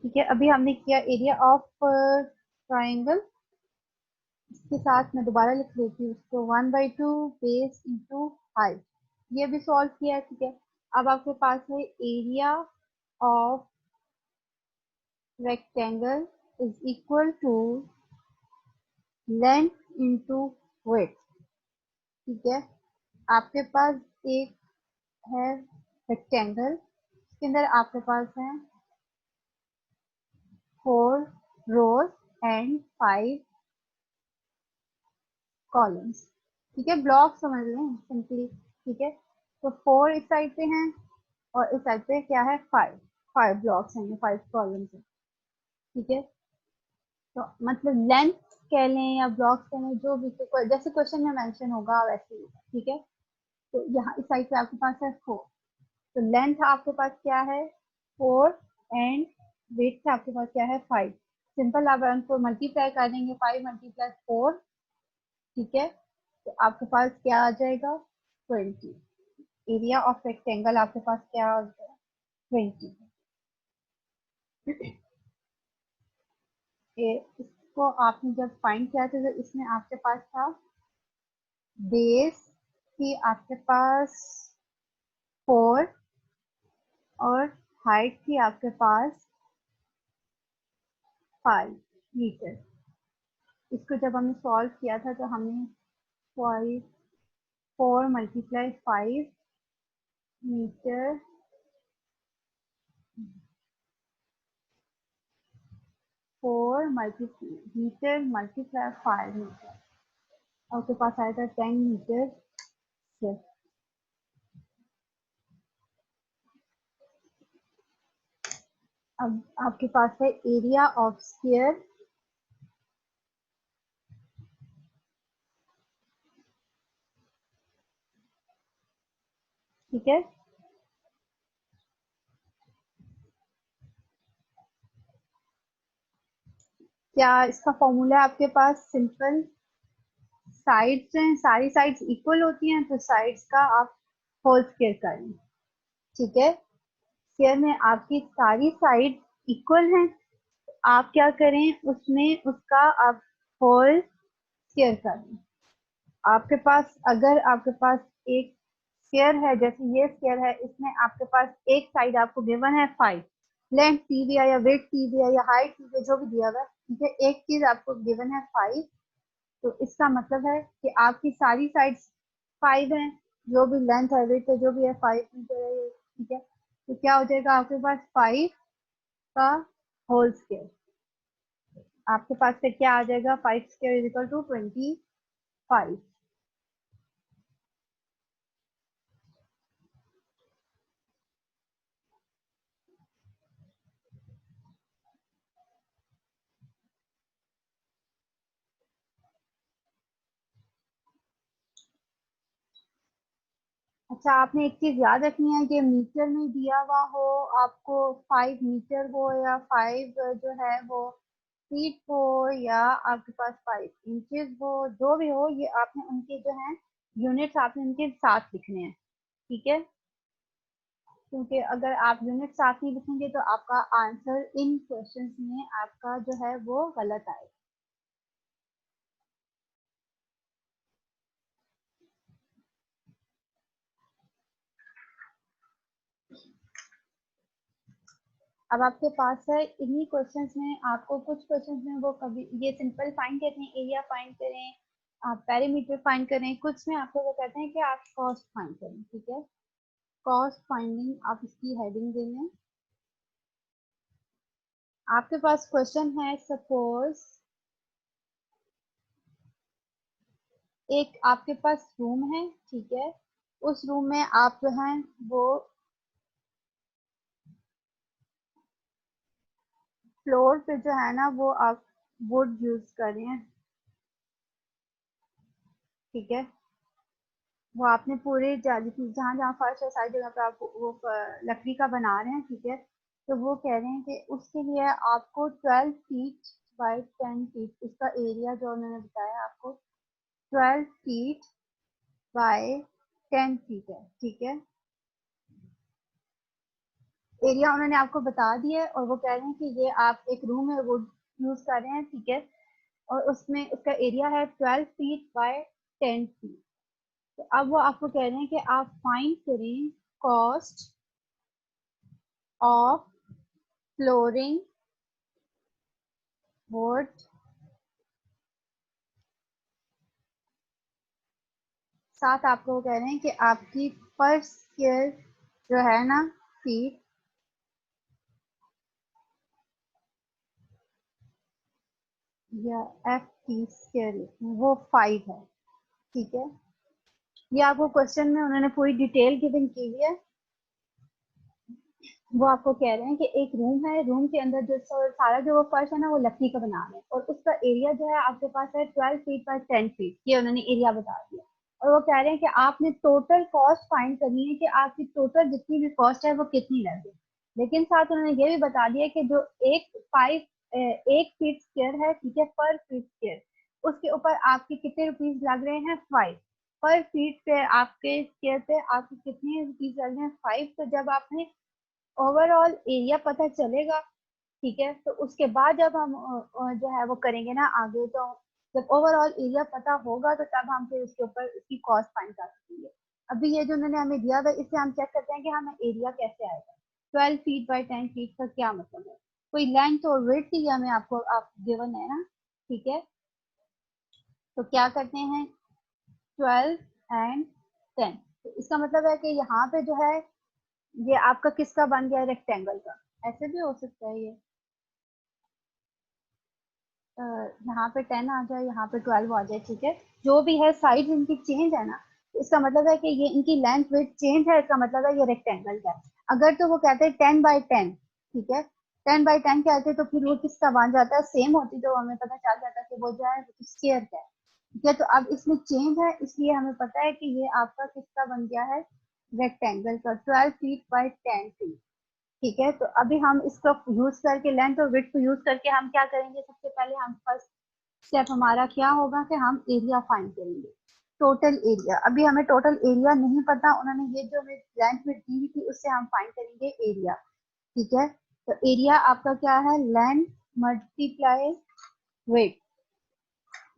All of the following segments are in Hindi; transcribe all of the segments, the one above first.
ठीक है, अभी हमने किया एरिया ऑफ ट्राइंगल। इसके साथ मैं दोबारा लिख लेती हूँ उसको 1/2 बेस इंटू हाइट। ये भी सॉल्व किया है। ठीक है, अब आपके पास है area of rectangle is equal to length into width. ठीक है, आपके पास एक है रेक्टेंगल, इसके अंदर आपके पास है 4 rows एंड 5 columns। ठीक है, ब्लॉक समझ लें सिंपली। ठीक है, तो 4 इस साइड पे हैं और इस साइड पे क्या है, 5 ब्लॉक्स हैं, 5 कॉलम्स हैं। ठीक है, तो मतलब लेंथ कह लें या ब्लॉक्स कह लें, जो भी जैसे क्वेश्चन में मेंशन होगा वैसे ही होगा। ठीक है, तो यहाँ इस साइड पे आपके पास है 4, तो लेंथ आपके पास क्या है 4 एंड विड्थ आपके पास क्या है 5। सिंपल आप उनको मल्टीप्लाई कर देंगे, 5 × 4। ठीक है, तो आपके पास क्या आ जाएगा 20। एरिया ऑफ रेक्टेंगल आपके पास क्या आ जाएगा 20। इसको आपने जब फाइंड किया था तो इसमें आपके पास था बेस थी आपके पास 4 और हाइट थी आपके पास 5 मीटर। इसको जब हमने सॉल्व किया था तो हमने 4 × 5 मीटर 4 मीटर × 5 मीटर आपके पास आया था 10 मीटर। अब आपके पास है एरिया ऑफ स्फीयर। ठीक है, क्या इसका फॉर्मूला है आपके पास सिंपल। साइड्स हैं, सारी साइड्स इक्वल होती हैं तो साइड्स का आप होल स्क्वायर करें। ठीक है, स्क्वायर में आपकी सारी साइड इक्वल हैं, आप क्या करें उसमें उसका आप होल स्क्वायर करें। आपके पास अगर आपके पास एक स्क्वायर है, जैसे ये स्क्वायर है, इसमें आपके पास एक साइड आपको गिवन है 5, लेंथ दी दिया या वेट दी दिया या हाइट दी दिया, जो भी दिया हुआ है। ठीक है, एक चीज आपको गिवन है 5, तो इसका मतलब है कि आपकी सारी साइड्स 5 हैं, जो भी लेंथ है वेट है जो भी है 5 मीटर है ये। ठीक है, तो क्या हो जाएगा आपके पास 5 का होल स्क्वायर। आपके पास फिर क्या आ जाएगा 5² इज इक्वल टू 25। अच्छा, आपने एक चीज याद रखनी है कि मीटर में दिया हुआ हो आपको 5 मीटर हो या 5 जो है वो फीट हो या आपके पास 5 इंचेस हो, जो भी हो, ये आपने उनके जो है यूनिट्स आपने उनके साथ लिखने हैं। ठीक है, क्योंकि अगर आप यूनिट साथ नहीं लिखेंगे तो आपका आंसर इन क्वेश्चंस में आपका जो है वो गलत आएगा। अब आपके पास है इन्हीं क्वेश्चंस में आपको कुछ क्वेश्चंस में वो कभी ये सिंपल फाइंड कहते हैं, एरिया फाइंड करें, आप पेरीमीटर फाइंड करें, कुछ में आपको वो कहते हैं कि आप कॉस्ट फाइंड करें। ठीक है, कॉस्ट फाइंडिंग आप इसकी हेडिंग दे लें। आपके पास क्वेश्चन है सपोज एक आपके पास रूम है। ठीक है, उस रूम में आप जो है वो फ्लोर पे जो है ना वो आप वुड यूज कर रहे हैं। ठीक है, वो आपने पूरे जहाँ जहाँ फर्श है सारी जगह पे आप वो लकड़ी का बना रहे हैं। ठीक है, तो वो कह रहे हैं कि उसके लिए आपको 12 फीट बाय 10 फीट उसका एरिया जो उन्होंने बताया आपको 12 फीट बाय 10 फीट है। ठीक है, एरिया उन्होंने आपको बता दिया है और वो कह रहे हैं कि ये आप एक रूम है वो यूज कर रहे हैं, ठीक है, और उसमें उसका एरिया है 12 फीट बाय 10 फीट। तो अब वो आपको कह रहे हैं कि आप फाइंड करें कॉस्ट ऑफ फ्लोरिंग, वुड, साथ आपको वो कह रहे हैं कि आपकी पर स्क्वायर जो है ना फीट, या एफ टी स्क्वायर वो 5 है, ठीक है। ये आपको क्वेश्चन में उन्होंने पूरी डिटेल गिवन की हुई है। वो आपको कह रहे हैं कि एक रूम है, रूम के अंदर जो सारा जो वो फर्श है ना वो लकड़ी का बना रहे हैं और उसका एरिया जो है आपके पास है 12 फीट बाय 10 फीट, ये उन्होंने एरिया बता दिया। और वो कह रहे हैं कि आपने टोटल कॉस्ट फाइंड करनी है कि आपकी टोटल जितनी भी कॉस्ट है वो कितनी लगे। लेकिन साथ उन्होंने ये भी बता दिया कि जो एक फीट स्क्वायर है, ठीक है, पर फीट स्क्वायर, उसके ऊपर आपके कितने रुपीज लग रहे हैं, 5 पर फीट पे, आपके स्क्वायर पे आपके कितने रुपीज लग रहे हैं, 5। तो जब आपने ओवरऑल एरिया पता चलेगा, ठीक है, तो उसके बाद जब हम जो है वो करेंगे ना आगे, तो जब ओवरऑल एरिया पता होगा तो तब हम फिर उसके ऊपर उसकी कॉस्ट फाइंड कर सकेंगे। अभी ये जो उन्होंने हमें दिया हुआ है इससे हम चेक करते हैं कि हमें एरिया कैसे आएगा। 12 फीट बाय 10 फीट का क्या मतलब है, कोई लेंथ और विड्थ ही हमें आपको आप गिवन है ना, ठीक है। तो क्या करते हैं, 12 एंड 10, तो इसका मतलब है कि यहाँ पे जो है ये आपका किसका बन गया, रेक्टेंगल का। ऐसे भी हो सकता है ये, यहाँ पे 10 आ जाए, यहाँ पे 12 आ जाए, ठीक है। जो भी है साइड इनकी चेंज है ना, तो इसका मतलब है कि ये इनकी लेंथ विड्थ चेंज है, इसका मतलब है ये रेक्टेंगल का है। अगर तो वो कहते हैं 10 बाय 10, ठीक है, 10 बाय 10 कहते तो फिर वो किसका बन जाता है, सेम होती तो हमें पता चल जाता कि वो जो है स्क्वायर का है, ठीक है। तो अब इसमें चेंज है इसलिए हमें पता है कि ये आपका किसका बन गया है, रेक्टेंगल का, 12 फीट बाय 10 फीट, ठीक है। तो अभी हम इसका यूज करके लेंथ और विड्थ को यूज करके हम क्या करेंगे, सबसे पहले हम फर्स्ट स्टेप हमारा क्या होगा कि हम एरिया फाइंड करेंगे, टोटल एरिया। अभी हमें टोटल एरिया नहीं पता, उन्होंने ये जो हमें लेंथ विड्थ दी हुई थी उससे हम फाइंड करेंगे एरिया, ठीक है। तो एरिया आपका क्या है, लेंथ मल्टीप्लाई विड्थ,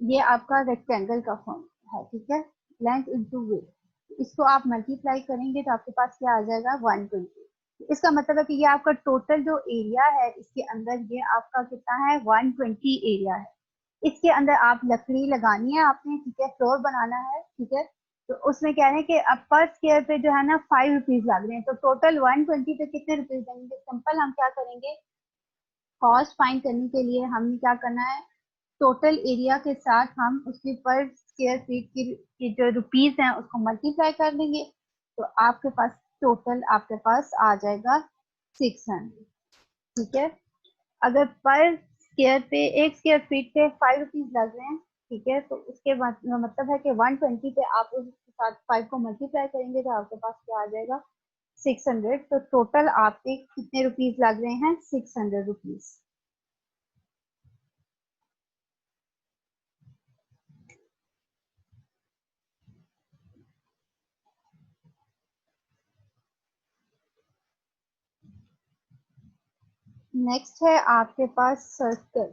ये आपका रेक्टेंगल का फॉर्म है, ठीक है, लेंथ इंटू विड्थ। इसको आप मल्टीप्लाई करेंगे तो आपके पास क्या आ जाएगा, 120। इसका मतलब है कि ये आपका टोटल जो एरिया है इसके अंदर ये आपका कितना है, 120 एरिया है। इसके अंदर आप लकड़ी लगानी है आपने, ठीक है, फ्लोर बनाना है, ठीक है। तो उसमें कह रहे हैं कि अब पर स्क्वायर पे जो है ना 5 रुपीज लग रहे हैं, तो टोटल 120 पे कितने रुपीज लगेंगे। सिंपल हम क्या करेंगे, कॉस्ट फाइंड करने के लिए हमने क्या करना है, टोटल एरिया के साथ हम उसके पर स्क्वायर फीट की जो रुपीज हैं उसको मल्टीप्लाई कर देंगे, तो आपके पास टोटल आपके पास आ जाएगा 600, ठीक है। अगर पर स्क्वायर पे, एक स्क्वायर फीट पे 5 रुपीज लग रहे हैं, ठीक है, तो उसके बाद मतलब है कि 120 पे आप उसके साथ 5 को मल्टीप्लाई करेंगे तो आपके पास क्या आ जाएगा, 600। तो टोटल आपके कितने रुपीज लग रहे हैं, 600 रुपीज। नेक्स्ट है आपके पास सर्कल।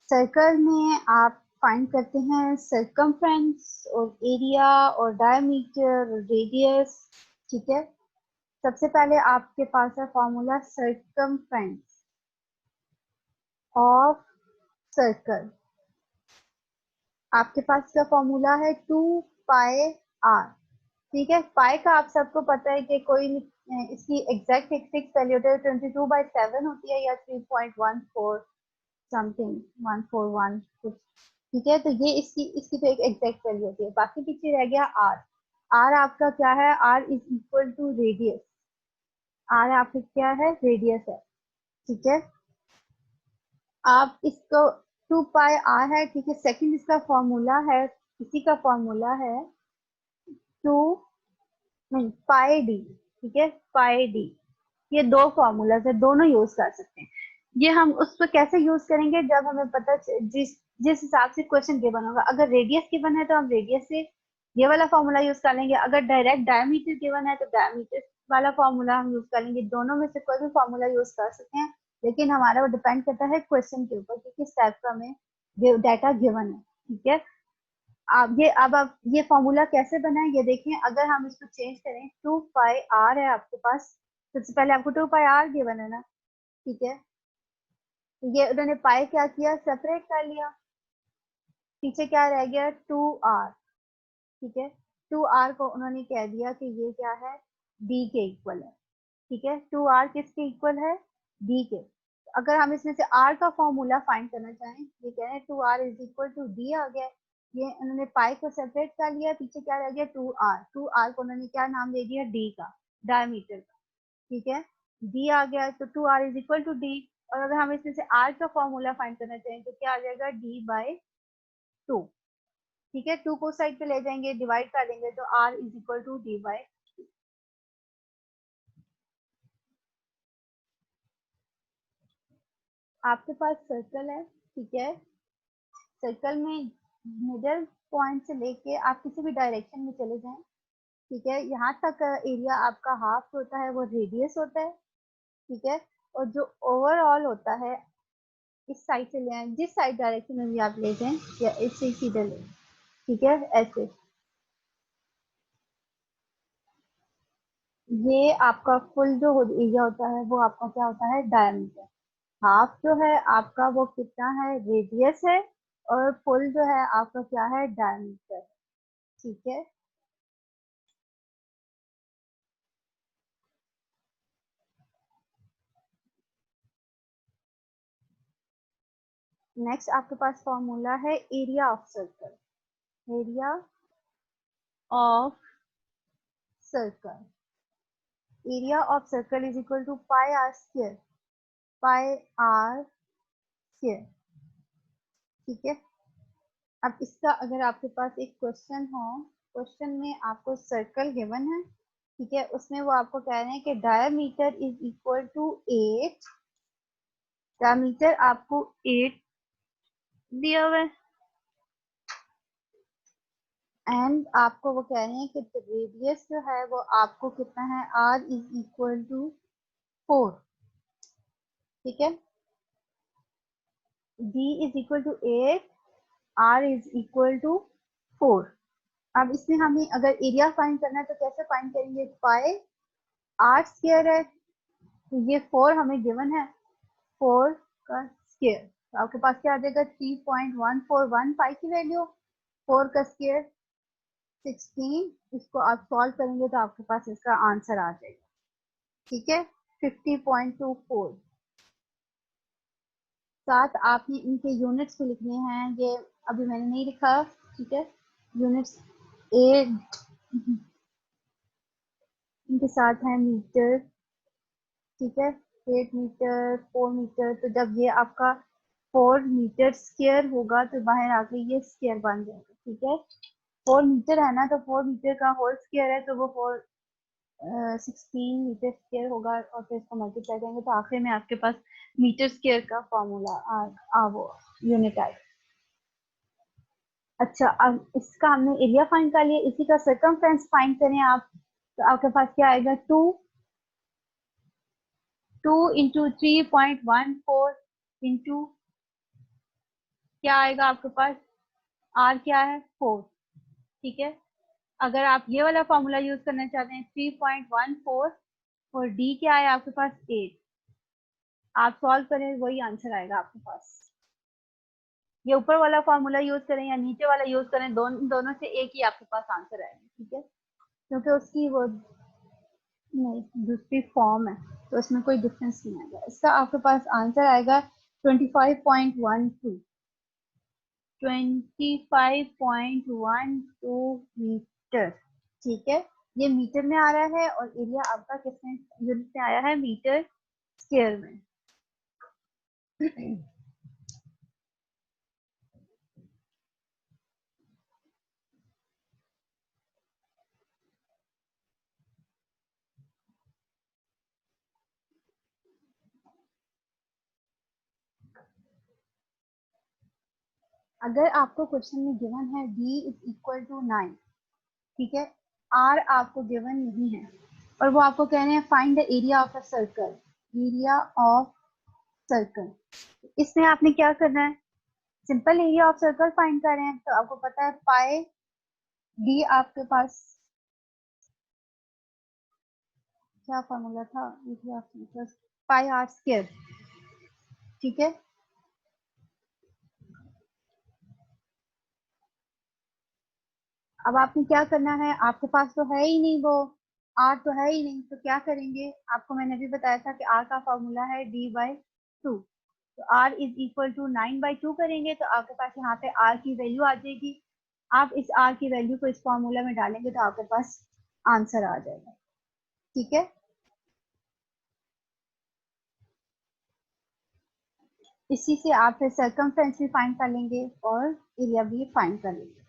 सर्कल में आप फाइंड करते हैं सर्कमफ्रेंस और एरिया और डायमीटर और रेडियस, ठीक है। सबसे पहले आपके पास है फॉर्मूला सर्कमफ्रेंस ऑफ सर्कल। आपके पास का फॉर्मूला है 2 पाई आर, ठीक है। पाई का आप सबको पता है कि कोई इसकी एग्जैक्ट फिक्स वैल्यू 22/7 होती है या 3.14 समथिंग 141 कुछ, ठीक है। तो ये इसकी इसकी तो एक एग्जैक्ट वैल्यू होती है। बाकी पीछे रह गया आर। आर आपका क्या है, R is equal to radius. R आपका क्या है, रेडियस है, ठीक है। आप इसको 2 पाई आर है, ठीक है। सेकंड इसका फॉर्मूला है, इसी का फॉर्मूला है 2 नहीं पाई डी, ठीक है, पाई डी। ये दो फॉर्मूला है, दोनों यूज कर सकते हैं। ये हम उस पर कैसे यूज करेंगे, जब हमें पता जिस जिस हिसाब से क्वेश्चन गिवन होगा। अगर रेडियस गिवन है तो हम रेडियस से ये वाला फॉर्मूला यूज कर लेंगे। अगर डायरेक्ट डायमीटर गिवन है तो डायमीटर वाला फॉर्मूला हम यूज कर लेंगे। दोनों में से कोई भी फॉर्मूला यूज कर सकते हैं, लेकिन हमारा वो डिपेंड करता है क्वेश्चन के ऊपर कि किस टाइप का हमें डाटा गिवन है। ठीक है, अब ये फॉर्मूला कैसे बना है ये देखें। अगर हम इसको चेंज करें, 2 पाई आर है आपके पास। सबसे पहले आपको 2 पाई आर गिवन है ना, ठीक है। तो ये उन्होंने पाई क्या किया, सेपरेट कर लिया, पीछे क्या रह गया, 2 आर। ठीक है, 2 आर को उन्होंने कह दिया कि ये क्या है, डी के इक्वल है। ठीक है, 2 आर किसके इक्वल है, डी के। अगर हम इसमें से आर का फॉर्मूला फाइंड करना चाहें, ये कह रहे हैं 2 R is equal to D आ गया। ये उन्होंने पाई को सेपरेट कर लिया, पीछे क्या रह गया, 2 आर। 2 आर को उन्होंने क्या नाम दे दिया, डी का, डायमीटर का। ठीक है, डी आ गया तो 2 R is equal to D. और अगर हम इसमें से आर का फॉर्मूला फाइंड करना चाहें तो क्या आ जाएगा, डी/2। ठीक है, 2 को साइड पे ले जाएंगे, डिवाइड कर देंगे तो R is equal to D/. आपके पास सर्कल है, ठीक है। सर्कल में मिडल पॉइंट से लेके आप किसी भी डायरेक्शन में चले जाएं, ठीक है। यहाँ तक एरिया आपका हाफ होता है, वो रेडियस होता है, ठीक है। और जो ओवरऑल होता है, इस साइड से ले आए, जिस साइड डायरेक्शन में भी आप ले जाएं, या इससे सीधे ले, ठीक है, ऐसे। ये आपका फुल जो एरिया होता है वो आपका क्या होता है, डायमीटर। हाफ जो है आपका वो कितना है, रेडियस है। और फुल जो है आपका क्या है, डायमीटर। ठीक है, नेक्स्ट आपके पास फॉर्मूला है area of circle. Area of circle, area of circle is equal to pi R square. Pi R square, ठीक है। अब इसका अगर आपके पास एक क्वेश्चन हो, क्वेश्चन में आपको सर्कल गिवन है, ठीक है, उसमें वो आपको कह रहे हैं कि diameter is equal to 8। Diameter आपको 8 दिया हुआ है, एंड आपको वो कह रहे हैं कि रेडियस जो है वो आपको कितना है, आर इज इक्वल टू 4। ठीक है, D is equal to 8, R is equal to 4। अब इसमें हमें अगर एरिया फाइंड करना है तो कैसे फाइंड करेंगे, पाई आर स्क्वायर है, तो ये 4 हमें गिवन है, 4 का स्क्वायर। तो आपके पास क्या आ जाएगा, 3.141 पाई की वैल्यू, 4 का स्क्वायर 16। इसको आप सॉल्व करेंगे तो आपके पास इसका आंसर आ जाएगा, ठीक है, 50.24। साथ आपने इनके यूनिट्स भी लिखने हैं, ये अभी मैंने नहीं लिखा, ठीक है। यूनिट्स ए इनके साथ है मीटर, ठीक है, 8 मीटर, 4 मीटर। तो जब ये आपका 4 मीटर स्क्वायर होगा तो बाहर आके ये स्क्वायर बन जाएगा, ठीक है। 4 मीटर है ना, तो 4 मीटर का होल स्क्वायर है, तो वो 16 मीटर स्क्वायर होगा। और फिर इसको मल्टीप्लाई करेंगे तो आखिर में आपके पास मीटर स्क्वायर का फॉर्मूला वो यूनिट आएगा। अच्छा, अब इसका हमने एरिया फाइंड कर लिया, इसी का सर्कमफ्रेंस फाइंड करें आप, तो आपके पास क्या आएगा, 2 इंटू 3.14 इंटू क्या आएगा आपके पास, आर क्या है, 4। ठीक है, अगर आप ये वाला फॉर्मूला यूज करना चाहते हैं, 3.14, और डी क्या है आपके पास, 8। आप सॉल्व करें वही आंसर आएगा आपके पास। ये ऊपर वाला फॉर्मूला यूज करें या नीचे वाला यूज करें, दोनों से एक ही आपके पास आंसर आएगा, ठीक है। क्योंकि उसकी वो नहीं, दूसरी फॉर्म है, तो इसमें कोई डिफरेंस नहीं आएगा। इसका आपके पास आंसर आएगा 25.12, 25.12 मीटर। ठीक है, ये मीटर में आ रहा है और एरिया आपका किसमें, यूनिट में आया है, मीटर स्क्वायर में। अगर आपको क्वेश्चन में गिवन है d इज इक्वल टू 9, ठीक है, आर आपको गिवन नहीं है और वो आपको कह रहे हैं find the area of a circle, area of circle. इसमें आपने क्या करना है, simple area of circle find कर रहे हैं, तो आपको पता है पाई डी आपके पास क्या फॉर्मूला था, area of circle pi R square. ठीक है, अब आपने क्या करना है, आपके पास तो है ही नहीं वो आर, तो है ही नहीं, तो क्या करेंगे, आपको मैंने भी बताया था कि आर का फॉर्मूला है d/2, तो आर इज इक्वल टू 9/2 करेंगे तो आपके पास यहाँ पे आर की वैल्यू आ जाएगी। आप इस आर की वैल्यू को इस फॉर्मूला में डालेंगे तो आपके पास आंसर आ जाएगा। ठीक है, इसी से आप फिर सर्कमफ्रेंस भी फाइंड कर लेंगे और एरिया भी फाइंड कर लेंगे।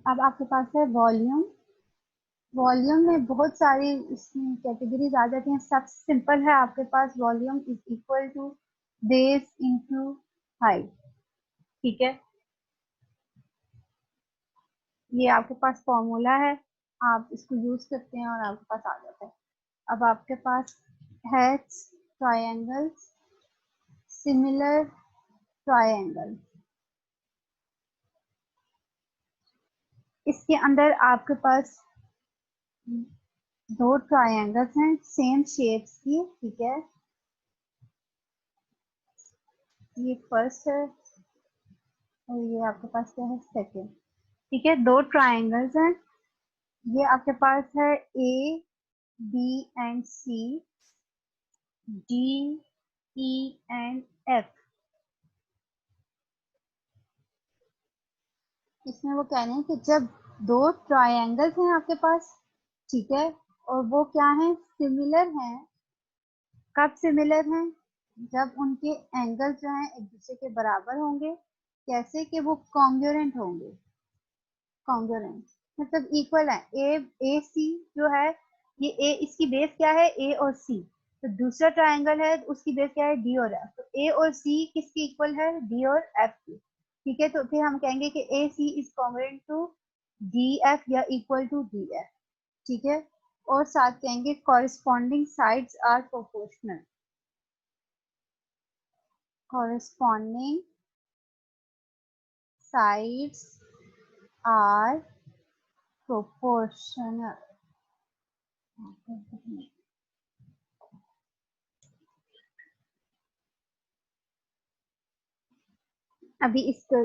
अब आपके पास है वॉल्यूम। वॉल्यूम में बहुत सारी इसमें कैटेगरीज आ जाती हैं, सबसे सिंपल है आपके पास volume is equal to base into height. ठीक है, ये आपके पास फॉर्मूला है, आप इसको यूज करते हैं और आपके पास आ जाता है। अब आपके पास है ट्रायंगल्स, सिमिलर ट्रायंगल, इसके अंदर आपके पास दो ट्रायंगल्स हैं सेम शेप्स की। ठीक है, ये फर्स्ट है और ये आपके पास क्या है, सेकंड। ठीक है, दो ट्रायंगल्स हैं, ये आपके पास है A B and C, D E and F. इसमें वो कह रहे हैं कि जब दो ट्रायंगल्स हैं आपके पास, ठीक है, और वो क्या है, सिमिलर हैं। कब सिमिलर हैं, जब उनके एंगल जो हैं एक दूसरे के बराबर होंगे। कैसे कि वो कॉन्ग्रुएंट होंगे, कॉन्ग्रुएंट मतलब इक्वल है। ए सी जो है, ये ए, इसकी बेस क्या है, ए और सी, तो दूसरा ट्रायंगल है उसकी बेस क्या है, डी और एफ, तो ए और सी किसकी इक्वल है, डी और एफ की। ठीक है, तो फिर हम कहेंगे कि A C is congruent to D F या इक्वल टू डी एफ। ठीक है, और साथ कहेंगे corresponding sides are proportional, corresponding sides are proportional. अभी इसको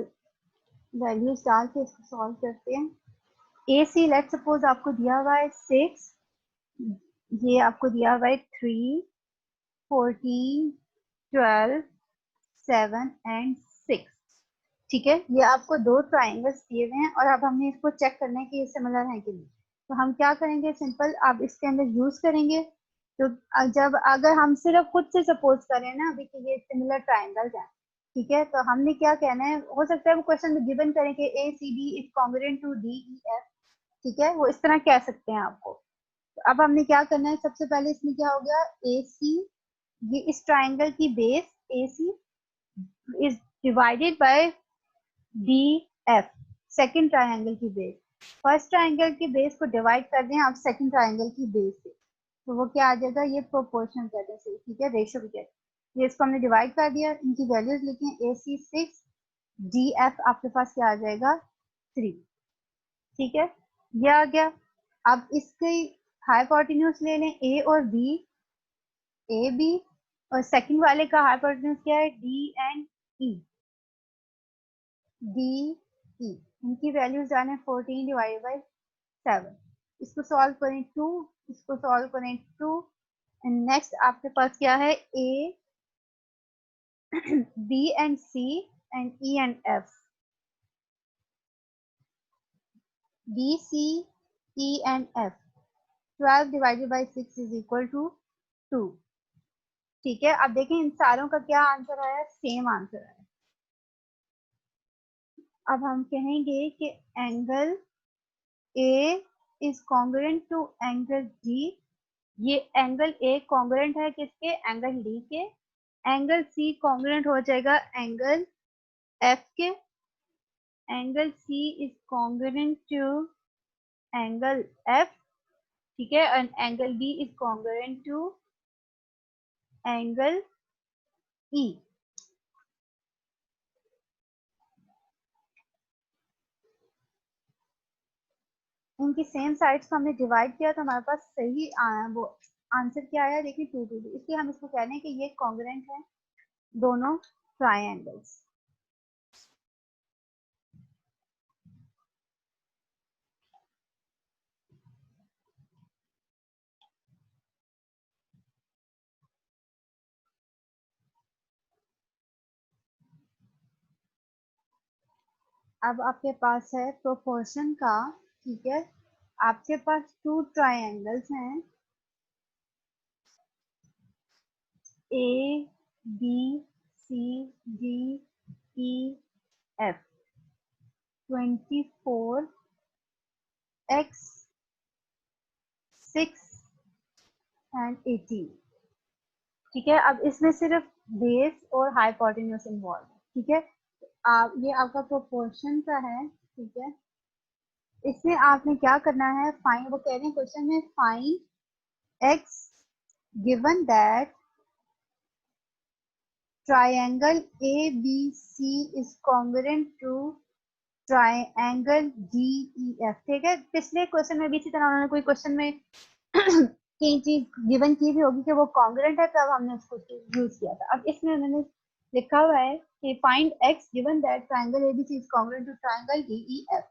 वैल्यूज डाल के इसको सॉल्व करते हैं। ए सी लेट सपोज आपको दिया हुआ है 6, ये आपको दिया हुआ है 3, 14, 12, 7 एंड 6। ठीक है, ये आपको दो ट्राइंगल्स दिए हुए हैं और अब हमने इसको चेक करना है कि ये सिमिलर है कि नहीं। तो हम क्या करेंगे, सिंपल आप इसके अंदर यूज करेंगे। तो जब अगर हम सिर्फ खुद से सपोज करें ना अभी कि ये सिमिलर ट्राइंगल्स हैं, ठीक है, तो हमने क्या कहना है, हो सकता है वो क्वेश्चन में गिवन करें कि A C D is congruent to D E F. ठीक है, वो इस तरह कह सकते हैं आपको। तो अब हमने क्या करना है, सबसे पहले इसमें क्या हो गया, ए सी, ये इस ट्राइंगल की base A C is divided by D F, second triangle की बेस। फर्स्ट ट्राइंगल की बेस को डिवाइड कर दें आप सेकेंड ट्राइंगल की बेस से, तो वो क्या आ जाएगा, ये प्रोपोर्शन करने से। ठीक है, रेशो भी कहते, ये इसको हमने डिवाइड कर दिया, इनकी वैल्यूज लिखी, ए सी 6, डी एफ आपके पास क्या आ जाएगा, 3। ठीक है, ये आ गया। अब इसके हाइपोटेन्यूज ले लें, ए और बी, ए बी, और सेकंड वाले का हाइपोटेन्यूज क्या है, D and E, D E, इनकी वैल्यूज जाने 14 डिवाइडेड बाई 7। इसको सॉल्व करें 2, इसको सॉल्व करें 2, एंड नेक्स्ट आपके पास क्या है, A B and C and E and F, B C E and F. 12 divided by 6 is equal to 2। ठीक है, अब देखें इन सारों का क्या आंसर आया, सेम आंसर आया। अब हम कहेंगे कि angle A is congruent to angle D, ये एंगल ए कॉन्ग्रुएंट है किसके, एंगल डी के। एंगल सी कॉन्ग्रुएंट हो जाएगा एंगल एफ के, angle C is congruent to angle F, ठीक है, and angle B is congruent to angle E. इनकी सेम साइड्स को हमने डिवाइड किया तो हमारे पास सही वो आंसर क्या आया, देखिए 2 2 2, इसलिए हम इसको कह रहे हैं कि ये कॉन्ग्रुएंट है दोनों ट्रायंगल्स। अब आपके पास है प्रोपोर्शन का, ठीक है, आपके पास 2 ट्रायंगल्स हैं A B C D E F, 24 x 6 and 18, ठीक है। अब इसमें सिर्फ बेस और हाइपोटेन्यूज इन्वॉल्व है, ठीक है। ये आपका प्रोपोर्शन का है, ठीक है। इसमें आपने क्या करना है, फाइंड, वो कह रहे हैं क्वेश्चन में find x given that triangle ABC is congruent to triangle DEF, ठीक है। पिछले क्वेश्चन में भी इसी तरह उन्होंने कोई क्वेश्चन में कई चीज गिवन की भी होगी कि वो कॉन्ग्रुएंट है, तब हमने उसको यूज किया था। अब इसमें उन्होंने लिखा हुआ है कि find x given that triangle ABC is congruent to triangle DEF,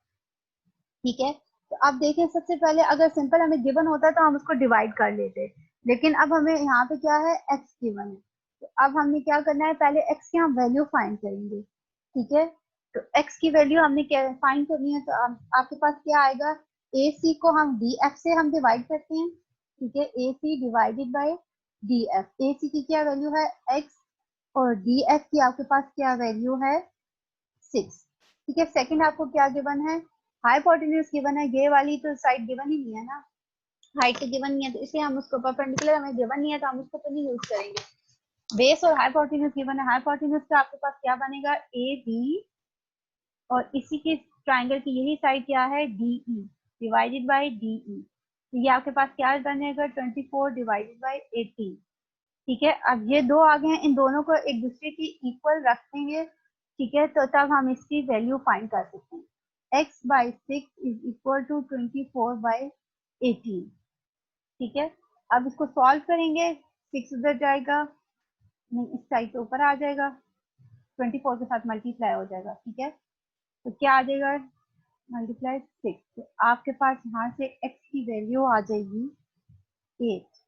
ठीक है। तो अब देखिए, सबसे पहले अगर सिंपल हमें गिवन होता तो हम उसको डिवाइड कर लेते, लेकिन अब हमें यहाँ पे क्या है, x गिवन है। तो अब हमने क्या करना है, पहले x की हम वैल्यू फाइंड करेंगे, ठीक है। तो x की वैल्यू हमने क्या फाइंड करनी है, तो आपके पास क्या आएगा, AC को हम DF से हम डिवाइड करते हैं, ठीक है। AC divided by DF, AC की क्या वैल्यू है x और DF की आपके पास क्या वैल्यू है 6, ठीक है। सेकंड आपको क्या गिवन है, हाइपोटेन्यूज गिवन है, ये वाली तो साइड गिवन ही नहीं है ना, हाइट तो गिवन नहीं है, तो इसलिए हम उसको परपेंडिकुलर हमें गिवन नहीं है तो हम उसको तो नहीं यूज करेंगे। बेस और हाइपोटेन्यूज गिवन है, हाइपोटेन्यूज का आपके पास क्या बनेगा, ए बी, और इसी के ट्राइंगल की यही साइड क्या है, D E divided by D E, तो ये आपके पास क्या बनेगा 24 डिवाइडेड बाई 18, ठीक है। अब ये दो आ गए हैं, इन दोनों को एक दूसरे की इक्वल रख देंगे, ठीक है, तो तब हम इसकी वैल्यू फाइंड कर सकते हैं। x by 6 is equal to 24 by 18, ठीक है। अब इसको सॉल्व करेंगे, 6 उधर जाएगा, नहीं इस साइड पे ऊपर आ जाएगा, 24 के साथ मल्टीप्लाई हो जाएगा, ठीक है। तो क्या आ जाएगा, मल्टीप्लाई 6, तो आपके पास यहाँ से x की वैल्यू आ जाएगी 8,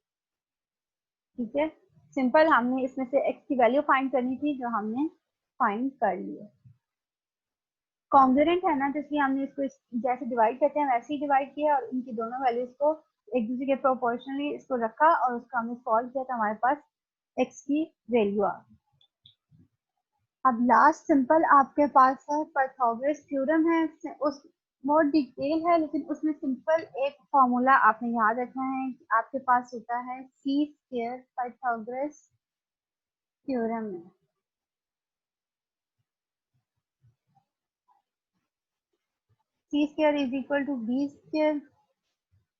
ठीक है। सिंपल, हमने इसमें से x की वैल्यू फाइंड करनी थी जो हमने फाइंड कर ली है। कॉन्ग्रुएंट है ना, तो इसलिए हमने इसको जैसे डिवाइड करते हैं वैसे ही डिवाइड किया और इनकी दोनों वैल्यूज को एक दूसरे के प्रोपोर्शनली इसको रखा और उसका हमने सॉल्व किया, तो हमारे पास x की वैल्यू आ गई। अब लास्ट सिंपल आपके पास है पाइथागोरस थ्योरम है, उस मोर डिटेल है, लेकिन उसमें सिंपल एक फॉर्मूला आपने याद रखना है कि आपके पास होता है सी स्क्वायर पाइथागोरस थ्योरम में, C square is equal to B square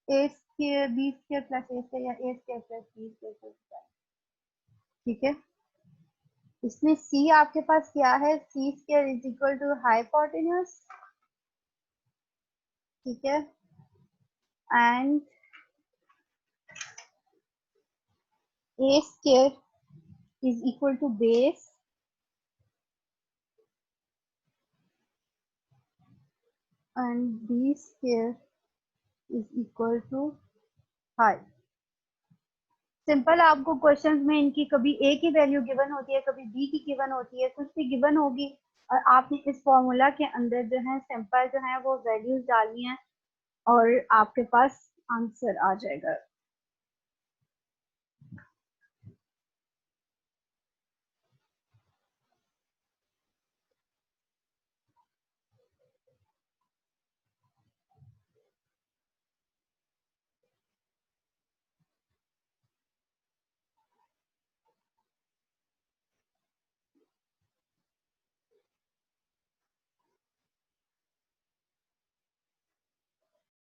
A square B square plus A square या A square plus B square, ठीक है। इसमें सी आपके पास क्या है, C square is equal to hypotenuse, ठीक है, and A square is equal to base and b square is equal to height। Simple, आपको क्वेश्चंस में इनकी कभी a की वैल्यू गिवन होती है, कभी b की गिवन होती है, कुछ भी गिवन होगी और आपने इस फॉर्मूला के अंदर जो है सिंपल जो है वो वैल्यूज डालनी है और आपके पास आंसर आ जाएगा।